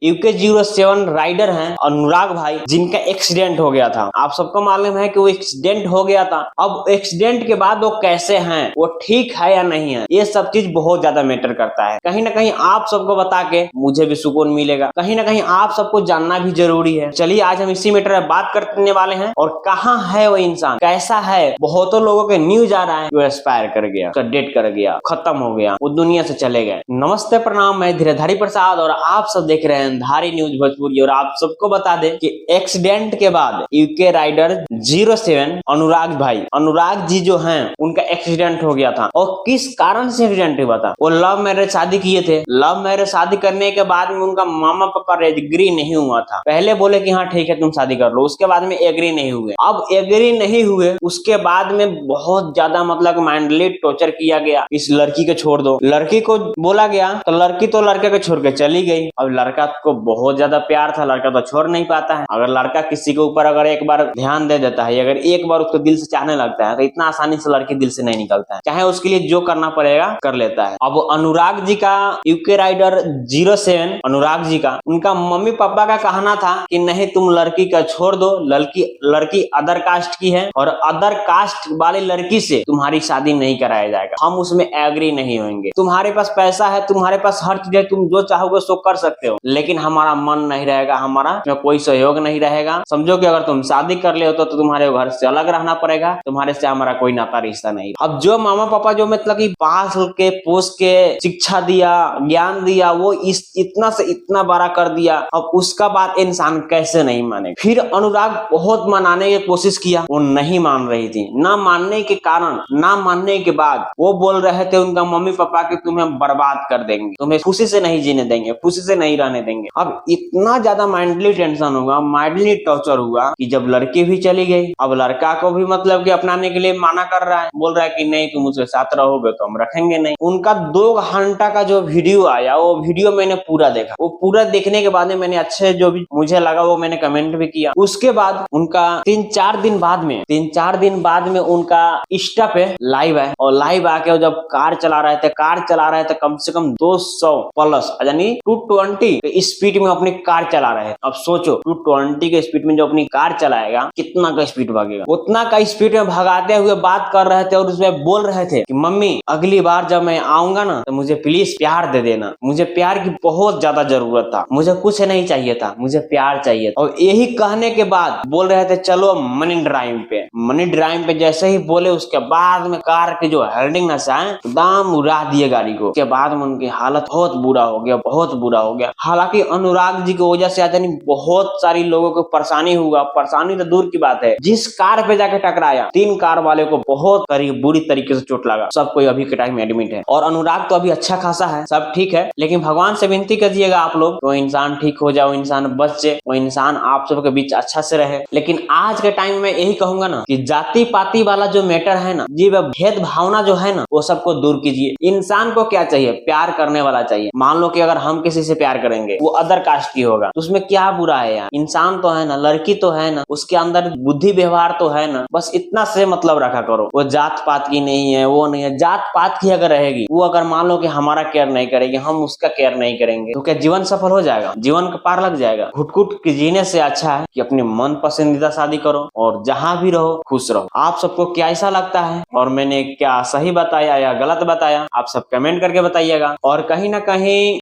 UK07 rider हैं अनुराग भाई, जिनका एक्सीडेंट हो गया था। आप सबको मालूम है कि वो एक्सीडेंट हो गया था। अब एक्सीडेंट के बाद वो कैसे हैं, वो ठीक है या नहीं है, ये सब चीज बहुत ज्यादा मैटर करता है। कहीं ना कहीं आप सबको बता के मुझे भी सुकून मिलेगा, कहीं ना कहीं आप सबको जानना भी जरूरी है। चलिए आज हम इसी मैटर में बात करने वाले हैं। और कहाँ है वो इंसान, कैसा है। बहुतों लोगों के न्यूज आ रहा है वो एक्सपायर कर गया, उसका डेट कर गया, खत्म हो गया, वो दुनिया से चले गए। नमस्ते प्रणाम, मैं धीरेधारी प्रसाद और आप सब देख रहे हैं धारी न्यूज भोजपुरी। और आप सबको बता दें कि एक्सीडेंट के बाद यूके राइडर 07 अनुराग जी जो हैं उनका एक्सीडेंट हो गया था। और किस कारण से एक्सीडेंट हुआ था, वो लव मैरिज शादी किए थे। लव मैरिज शादी करने के बाद में उनका मामा पापा एग्री नहीं हुआ था। पहले बोले कि हाँ ठीक है तुम शादी कर लो, उसके बाद में एग्री नहीं हुए। अब एग्री नहीं हुए उसके बाद में बहुत ज्यादा मतलब माइंडली टॉर्चर किया गया, इस लड़की को छोड़ दो। लड़की को बोला गया तो लड़की तो लड़के को छोड़ के चली गई। अब लड़का को बहुत ज्यादा प्यार था, लड़का तो छोड़ नहीं पाता है। अगर लड़का किसी के ऊपर अगर एक बार ध्यान दे देता है, अगर एक बार उसको दिल से चाहने लगता है तो इतना आसानी से लड़की दिल से नहीं निकलता है, चाहे उसके लिए जो करना पड़ेगा कर लेता है। अब अनुराग जी का यूके राइडर 07 अनुराग जी का उनका मम्मी पापा का कहना था कि नहीं तुम लड़की का छोड़ दो, लड़की अदर कास्ट की है और अदर कास्ट वाली लड़की से तुम्हारी शादी नहीं कराया जाएगा, हम उसमें एग्री नहीं होंगे। तुम्हारे पास पैसा है, तुम्हारे पास हर चीज है, तुम जो चाहोगे सो कर सकते हो, लेकिन हमारा मन नहीं रहेगा, हमारा कोई सहयोग नहीं रहेगा। समझो कि अगर तुम शादी कर ले हो तो तुम्हारे घर से अलग रहना पड़ेगा, तुम्हारे से हमारा कोई नाता रिश्ता नहीं। अब जो मामा पापा जो मतलब कि पास के पोस के शिक्षा दिया, ज्ञान दिया, वो इतना से इतना बड़ा कर दिया। अब उसका बात इंसान कैसे नहीं माने। फिर अनुराग बहुत मनाने की कोशिश किया, वो नहीं मान रही थी। ना मानने के कारण, ना मानने के बाद वो बोल रहे थे उनका मम्मी पापा कि तुम्हें बर्बाद कर देंगे, तुम्हें खुशी से नहीं जीने देंगे, खुशी से नहीं रहने देंगे। अब इतना ज्यादा माइंडली टेंशन हुआ, माइंडली टॉर्चर हुआ कि जब लड़की भी चली गई, अब लड़का को भी मतलब कि अपनाने के लिए माना कर रहा है, बोल रहा है कि नहीं तुम उसके साथ रहोगे तो हम रखेंगे नहीं। उनका 2 घंटा का जो वीडियो आया, वो वीडियो मैंने पूरा देखा। वो पूरा देखने के बाद में मैंने अच्छे जो भी मुझे लगा वो मैंने कमेंट भी किया। उसके बाद उनका 3-4 दिन बाद में उनका इंस्टा पे लाइव है, और लाइव आके जब कार चला रहे थे कम से कम 200 प्लस यानी 220 स्पीड में अपनी कार चला रहे हैं। अब सोचो 220 के स्पीड में जो अपनी कार चलाएगा कितना का स्पीड भागेगा। उतना का स्पीड में भगाते हुए बात कर रहे थे और उसमें बोल रहे थे कि मम्मी अगली बार जब मैं आऊंगा ना तो मुझे प्लीज प्यार दे देना, मुझे प्यार की बहुत ज्यादा जरूरत था, मुझे कुछ नहीं चाहिए था, मुझे प्यार चाहिए था। और यही कहने के बाद बोल रहे थे चलो मनी ड्राइव पे जैसे ही बोले उसके बाद में कार के जो हेल्डिंग नशा है एकदम उड़ा दिए गाड़ी को। उसके बाद में उनकी हालत बहुत बुरा हो गया। हालांकि अनुराग जी की वजह से आज बहुत सारी लोगों को परेशानी हुआ, परेशानी तो दूर की बात है, जिस कार पे जाके टकराया 3 कार वाले को बहुत बुरी तरीके से चोट लगा। सब कोई अभी के टाइम में एडमिट है। और अनुराग तो अभी अच्छा खासा है, सब ठीक है, लेकिन भगवान से विनती करिएगा आप लोग वो इंसान ठीक हो जाए, वो इंसान बच जाए, वो इंसान आप सबके बीच अच्छा से रहे। लेकिन आज के टाइम में यही कहूंगा ना कि जाति पाति वाला जो मैटर है ना जी, भेद भावना जो है ना वो सबको दूर कीजिए। इंसान को क्या चाहिए, प्यार करने वाला चाहिए। मान लो कि अगर हम किसी से प्यार करेंगे वो अदर कास्ट की होगा तो उसमें क्या बुरा है यार, इंसान तो है ना, लड़की तो है ना, उसके अंदर बुद्धि व्यवहार तो है ना, बस इतना से मतलब रखा करो। वो जात पात की नहीं है, वो नहीं है, जात पात की अगर रहेगी, वो अगर मान लो कि हमारा केयर नहीं करेगी, हम उसका केयर नहीं करेंगे तो क्या जीवन सफल हो जाएगा, जीवन का पार लग जाएगा। घुट के जीने से अच्छा है कि अपनी मन पसंदीदा शादी करो और जहां भी रहो खुश रहो। आप सबको क्या ऐसा लगता है और मैंने क्या सही बताया या गलत बताया, आप सब कमेंट करके बताइएगा। और कहीं ना कहीं